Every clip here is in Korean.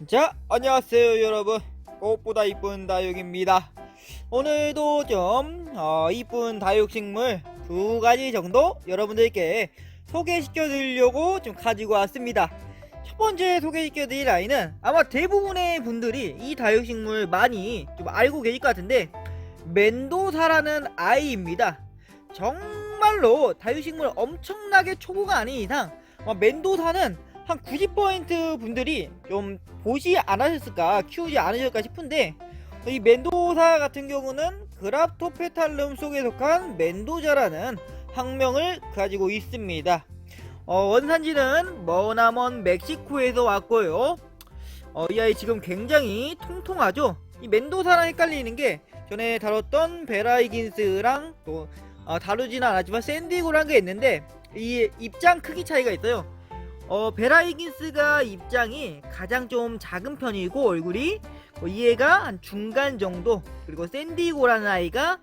자, 안녕하세요 여러분. 꽃보다 이쁜 다육입니다. 오늘도 좀 이쁜 다육식물 두 가지 정도 여러분들께 소개시켜 드리려고 좀 가지고 왔습니다. 첫 번째 소개시켜 드릴 아이는 아마 대부분의 분들이 이 다육식물 많이 좀 알고 계실 것 같은데, 멘도사라는 아이입니다. 정말로 다육식물 엄청나게 초보가 아닌 이상 멘도사는 한 90% 분들이 좀 보지 않으셨을까, 키우지 않으셨을까 싶은데, 이 멘도사 같은 경우는 그랍토페탈름 속에 속한 멘도자라는 학명을 가지고 있습니다. 원산지는 머나먼 멕시코에서 왔고요. 이 아이 지금 굉장히 통통하죠. 이 멘도사랑 헷갈리는 게, 전에 다뤘던 베라이긴스랑 또 다루지는 않았지만 샌디고라는 게 있는데, 이 입장 크기 차이가 있어요. 베라이긴스가 입장이 가장 좀 작은 편이고 얼굴이, 이 애가 한 중간 정도, 그리고 샌디고라는 아이가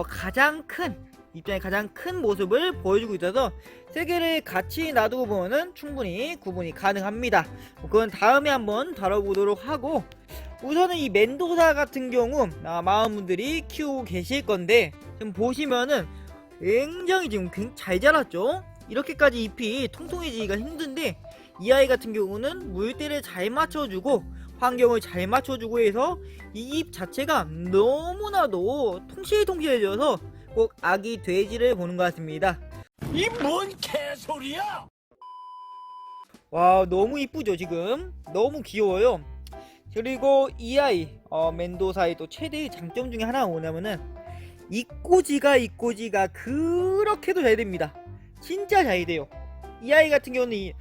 가장 큰, 입장이 가장 큰 모습을 보여주고 있어서 세 개를 같이 놔두고 보면은 충분히 구분이 가능합니다. 그건 다음에 한번 다뤄보도록 하고, 우선은 이 멘도사 같은 경우 많은 분들이 키우고 계실 건데, 지금 보시면은 굉장히 지금 잘 자랐죠. 이렇게까지 잎이 통통해지기가 힘든데, 이 아이 같은 경우는 물때를 잘 맞춰주고 환경을 잘 맞춰주고 해서 이 잎 자체가 너무나도 통실통실해져서 꼭 아기 돼지를 보는 것 같습니다. 이 뭔 개소리야! 와, 너무 이쁘죠. 지금 너무 귀여워요. 그리고 이 아이 멘도사의 또 최대의 장점 중에 하나가 뭐냐면은, 이꼬지가 그렇게도 잘 됩니다. 진짜 잘 돼요. 이 아이 같은 경우는 이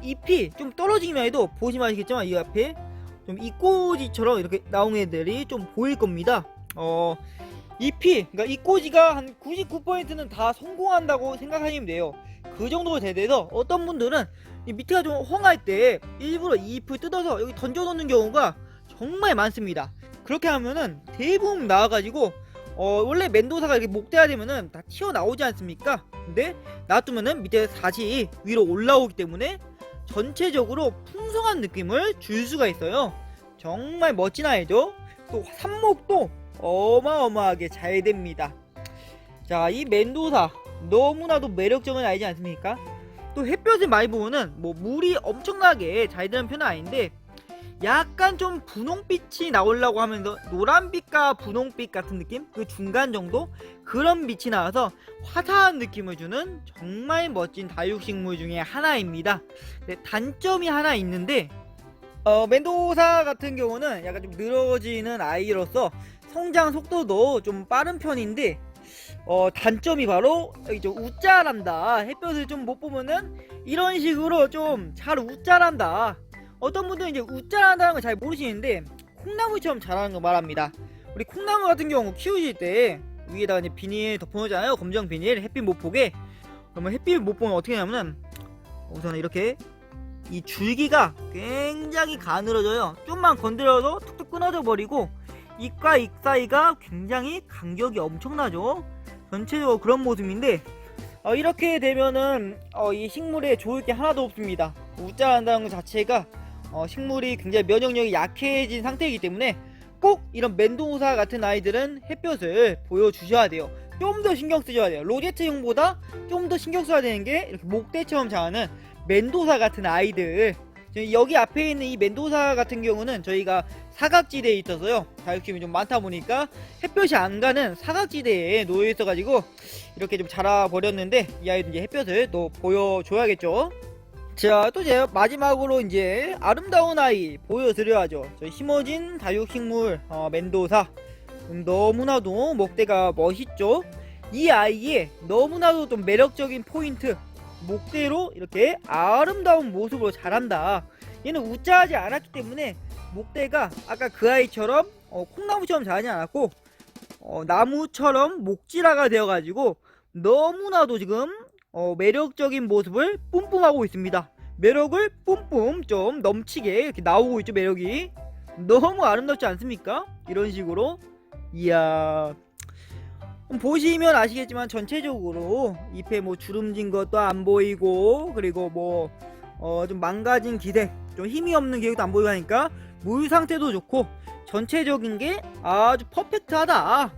잎이 좀 떨어지기만 해도 보시면 아시겠지만, 이 앞에 좀 이꼬지처럼 이렇게 나온 애들이 좀 보일 겁니다. 잎이, 그러니까 이꼬지가 한 99%는 다 성공한다고 생각하시면 돼요. 그 정도가 잘 돼서 어떤 분들은 이 밑에가 좀 헝할 때 일부러 이 잎을 뜯어서 여기 던져놓는 경우가 정말 많습니다. 그렇게 하면은 대부분 나와가지고 원래 멘도사가 이렇게 목대야 되면은 다 튀어나오지 않습니까? 근데 놔두면은 밑에 다시 위로 올라오기 때문에 전체적으로 풍성한 느낌을 줄 수가 있어요. 정말 멋진 아이죠. 또 삽목도 어마어마하게 잘 됩니다. 자, 이 멘도사 너무나도 매력적인 아이지 않습니까? 또 햇볕을 많이 보면은 물이 엄청나게 잘 되는 편은 아닌데, 약간 좀 분홍빛이 나오려고 하면서 노란빛과 분홍빛 같은 느낌? 그 중간 정도? 그런 빛이 나와서 화사한 느낌을 주는 정말 멋진 다육식물 중에 하나입니다. 네, 단점이 하나 있는데, 멘도사 같은 경우는 약간 좀 늘어지는 아이로서 성장 속도도 좀 빠른 편인데, 단점이 바로 이제 웃자란다. 햇볕을 좀 못 보면은 이런 식으로 좀 잘 웃자란다. 어떤 분들은 이제 웃자란다는 걸 잘 모르시는데, 콩나물처럼 자라는 거 말합니다. 우리 콩나물 같은 경우 키우실 때 위에다가 이제 비닐 덮어놓잖아요. 검정 비닐, 햇빛 못 보게. 그러면 햇빛 못 보면 어떻게 하냐면은, 우선 이렇게 이 줄기가 굉장히 가늘어져요. 좀만 건드려도 툭툭 끊어져 버리고, 잎과 잎 사이가 굉장히 간격이 엄청나죠. 전체적으로 그런 모습인데, 이렇게 되면은 이 식물에 좋을 게 하나도 없습니다. 웃자란다는 것 자체가 식물이 굉장히 면역력이 약해진 상태이기 때문에 꼭 이런 멘도사 같은 아이들은 햇볕을 보여주셔야 돼요. 좀 더 신경 쓰셔야 돼요. 로제트형보다 좀 더 신경 써야 되는 게, 이렇게 목대처럼 자라는 멘도사 같은 아이들. 여기 앞에 있는 이 멘도사 같은 경우는 저희가 사각지대에 있어서요, 다육식물이 좀 많다 보니까 햇볕이 안 가는 사각지대에 놓여 있어가지고 이렇게 좀 자라 버렸는데, 이 아이도 이제 햇볕을 또 보여줘야겠죠. 자, 또 이제 마지막으로 이제 아름다운 아이 보여드려야죠. 저 심어진 다육식물 멘도사. 너무나도 목대가 멋있죠. 이 아이의 너무나도 좀 매력적인 포인트, 목대로 이렇게 아름다운 모습으로 자란다. 얘는 웃자하지 않았기 때문에 목대가 아까 그 아이처럼 콩나무처럼 자라지 않았고, 나무처럼 목질화가 되어가지고 너무나도 지금 매력적인 모습을 뿜뿜하고 있습니다. 매력을 뿜뿜 좀 넘치게 이렇게 나오고 있죠. 매력이 너무 아름답지 않습니까? 이런 식으로. 이야, 보시면 아시겠지만 전체적으로 잎에 주름진 것도 안 보이고, 그리고 좀 망가진 기색, 좀 힘이 없는 계획도 안 보이고 하니까 물 상태도 좋고 전체적인 게 아주 퍼펙트하다.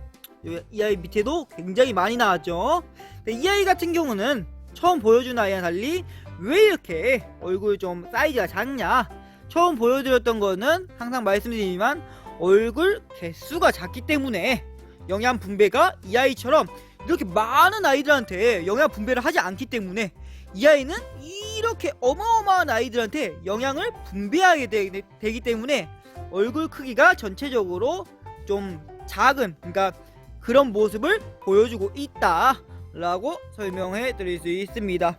이 아이 밑에도 굉장히 많이 나왔죠. 이 아이 같은 경우는 처음 보여준 아이와 달리 왜 이렇게 얼굴 좀 사이즈가 작냐, 처음 보여드렸던 거는 항상 말씀드리지만 얼굴 개수가 작기 때문에 영양 분배가 이 아이처럼 이렇게 많은 아이들한테 영양 분배를 하지 않기 때문에 이 아이는 이렇게 어마어마한 아이들한테 영양을 분배하게 되기 때문에 얼굴 크기가 전체적으로 좀 작은, 그러니까 그런 모습을 보여주고 있다 라고 설명해 드릴 수 있습니다.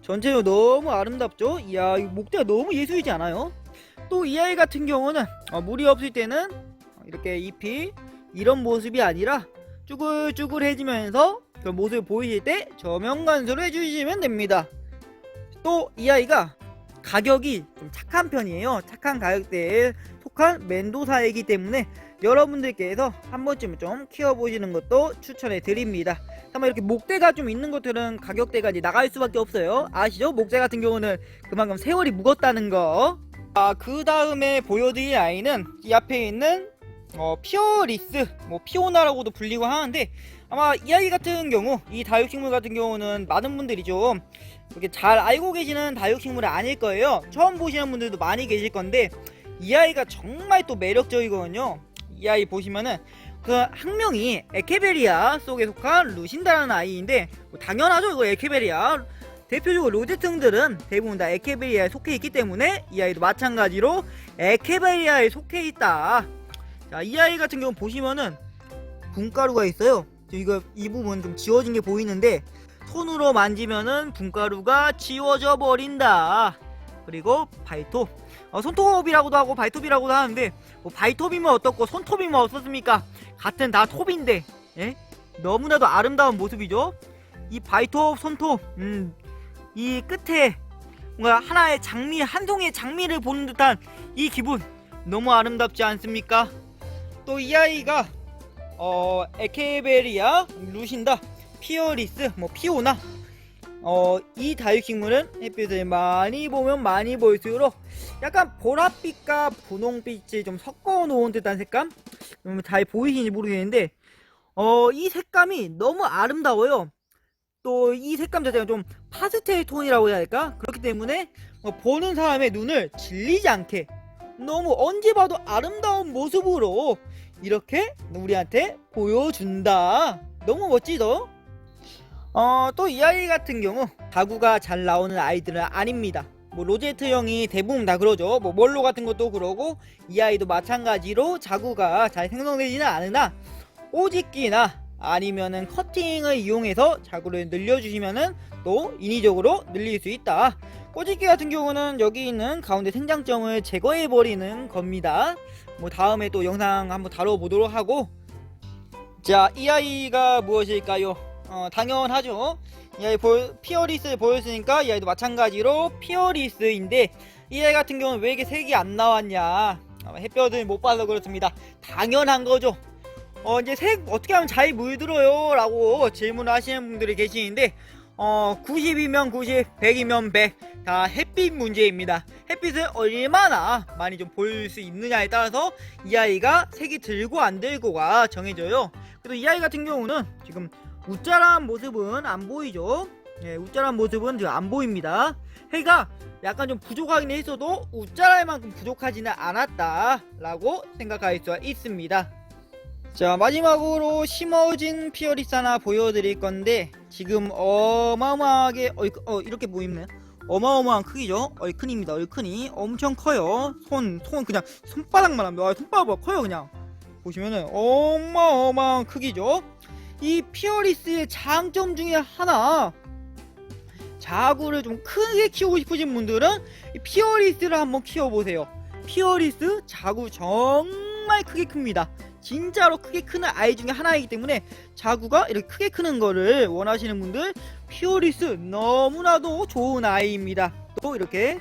전체적으로 너무 아름답죠? 이야, 이 목대가 너무 예술이지 않아요? 또 이 아이 같은 경우는 물이 없을 때는 이렇게 잎이 이런 모습이 아니라 쭈글쭈글해지면서 그 모습을 보이실 때 저면 관수를 해주시면 됩니다. 또 이 아이가 가격이 좀 착한 편이에요. 착한 가격대에 속한 멘도사이기 때문에 여러분들께서 한 번쯤 좀 키워보시는 것도 추천해 드립니다. 다만 이렇게 목대가 좀 있는 것들은 가격대가 이제 나갈 수밖에 없어요. 아시죠? 목대 같은 경우는 그만큼 세월이 묵었다는 거. 그 다음에 보여드릴 아이는 이 앞에 있는 피어리스, 피오나라고도 불리고 하는데, 아마 이 아이 같은 경우, 이 다육식물 같은 경우는 많은 분들이 좀 이렇게 잘 알고 계시는 다육식물이 아닐 거예요. 처음 보시는 분들도 많이 계실 건데, 이 아이가 정말 또 매력적이거든요. 이 아이 보시면은 그 학명이 에케베리아 속에 속한 루신다라는 아이인데, 당연하죠, 이거 에케베리아. 대표적으로 로제트들은 대부분 다 에케베리아에 속해 있기 때문에 이 아이도 마찬가지로 에케베리아에 속해 있다. 자, 이 아이 같은 경우 보시면은 분가루가 있어요. 이 부분 좀 지워진 게 보이는데 손으로 만지면은 분가루가 지워져 버린다. 그리고 발톱, 손톱이라고도 하고 발톱이라고도 하는데 발톱이면 어떻고 손톱이면 어떻습니까? 같은 다 톱인데, 예? 너무나도 아름다운 모습이죠. 이 발톱, 손톱, 이 끝에 뭔가 하나의 장미, 한 송이의 장미를 보는 듯한 이 기분, 너무 아름답지 않습니까? 또 이 아이가 에케베리아, 루신다, 피어리스, 피오나, 이 다육식물은 햇빛을 많이 보면 많이 볼수록 약간 보랏빛과 분홍빛이 좀 섞어 놓은 듯한 색감? 잘 보이시는지 모르겠는데 이 색감이 너무 아름다워요. 또 이 색감 자체가 좀 파스텔 톤이라고 해야 할까? 그렇기 때문에 보는 사람의 눈을 질리지 않게 너무 언제 봐도 아름다운 모습으로 이렇게 우리한테 보여준다. 너무 멋지죠? 또 이 아이 같은 경우 자구가 잘 나오는 아이들은 아닙니다. 로제트형이 대부분 다 그러죠. 멀로 같은 것도 그러고 이 아이도 마찬가지로 자구가 잘 생성되지는 않으나 오직기나 아니면은 커팅을 이용해서 자구를 늘려주시면은 또 인위적으로 늘릴 수 있다. 꼬집기 같은 경우는 여기 있는 가운데 생장점을 제거해버리는 겁니다. 다음에 또 영상 한번 다뤄보도록 하고, 자, 이 아이가 무엇일까요? 당연하죠. 이 아이 피어리스를 보였으니까 이 아이도 마찬가지로 피어리스인데, 이 아이 같은 경우는 왜 이렇게 색이 안 나왔냐? 햇볕을 못 봐서 그렇습니다. 당연한 거죠. 이제 색 어떻게 하면 잘 물들어요? 라고 질문을 하시는 분들이 계시는데 90이면 90, 100이면 100 다 햇빛 문제입니다. 햇빛을 얼마나 많이 좀 보일 수 있느냐에 따라서 이 아이가 색이 들고 안 들고가 정해져요. 그래서 이 아이 같은 경우는 지금 우짜란 모습은 안 보이죠. 네, 우짜란 모습은 지금 안 보입니다. 해가 약간 좀 부족하긴 했어도 우짜랄 만큼 부족하지는 않았다 라고 생각할 수 있습니다. 자, 마지막으로 심어진 피어리스 하나 보여드릴 건데, 지금 어마어마하게 이렇게 보이네. 어마어마한 크기죠. 얼큰입니다. 얼큰이 엄청 커요. 손 그냥 손바닥만 합니다. 손바닥 커요. 그냥 보시면은 어마어마한 크기죠. 이 피어리스의 장점 중에 하나, 자구를 좀 크게 키우고 싶으신 분들은 이 피어리스를 한번 키워보세요. 피어리스 자구 정말 크게 큽니다. 진짜로 크게 크는 아이 중에 하나이기 때문에 자구가 이렇게 크게 크는 거를 원하시는 분들 피어리스 너무나도 좋은 아이입니다. 또 이렇게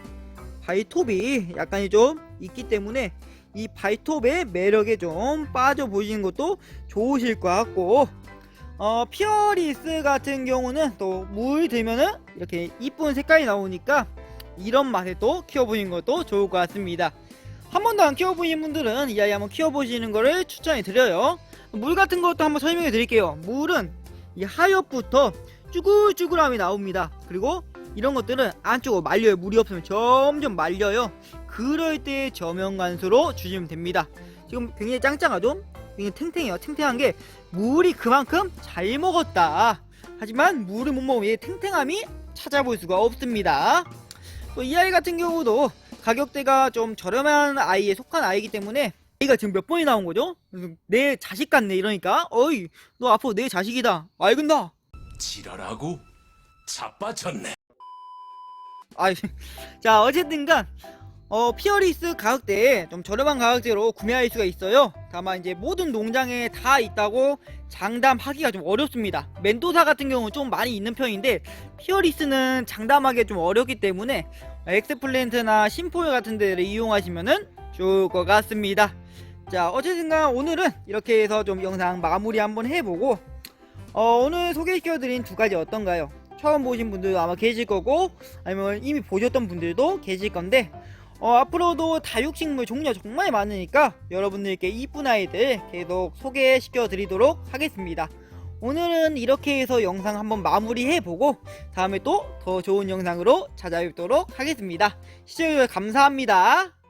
발톱이 약간이 좀 있기 때문에 이 발톱의 매력에 좀 빠져 보시는 것도 좋으실 것 같고, 피어리스 같은 경우는 또 물 들면은 이렇게 이쁜 색깔이 나오니까 이런 맛에 또 키워보시는 것도 좋을 것 같습니다. 한 번도 안 키워보신 분들은 이 아이 한번 키워보시는 거를 추천해 드려요. 물 같은 것도 한번 설명해 드릴게요. 물은 이 하엽부터 쭈글쭈글함이 나옵니다. 그리고 이런 것들은 안쪽으로 말려요. 물이 없으면 점점 말려요. 그럴 때 저면관수로 주시면 됩니다. 지금 굉장히 짱짱하죠? 굉장히 탱탱해요. 탱탱한 게 물이 그만큼 잘 먹었다. 하지만 물을 못 먹으면 이 탱탱함이 찾아볼 수가 없습니다. 또 이 아이 같은 경우도 가격대가 좀 저렴한 아이에 속한 아이이기 때문에 아이가 지금 몇 번이 나온 거죠? 내 자식 같네 이러니까 어이 너 앞으로 내 자식이다 알근다. 지랄하고 자빠졌네. 아이 자 어쨌든간 피어리스 가격대에 좀 저렴한 가격대로 구매할 수가 있어요. 다만 이제 모든 농장에 다 있다고 장담하기가 좀 어렵습니다. 멘도사 같은 경우는 좀 많이 있는 편인데 피어리스는 장담하기 좀 어렵기 때문에 엑스플랜트나 심포일 같은 데를 이용하시면은 좋을 것 같습니다. 자 어쨌든간 오늘은 이렇게 해서 좀 영상 마무리 한번 해보고 오늘 소개시켜드린 두 가지 어떤가요? 처음 보신 분들도 아마 계실 거고 아니면 이미 보셨던 분들도 계실 건데 앞으로도 다육식물 종류가 정말 많으니까 여러분들께 이쁜 아이들 계속 소개시켜 드리도록 하겠습니다. 오늘은 이렇게 해서 영상 한번 마무리해보고 다음에 또 더 좋은 영상으로 찾아뵙도록 하겠습니다. 시청해주셔서 감사합니다.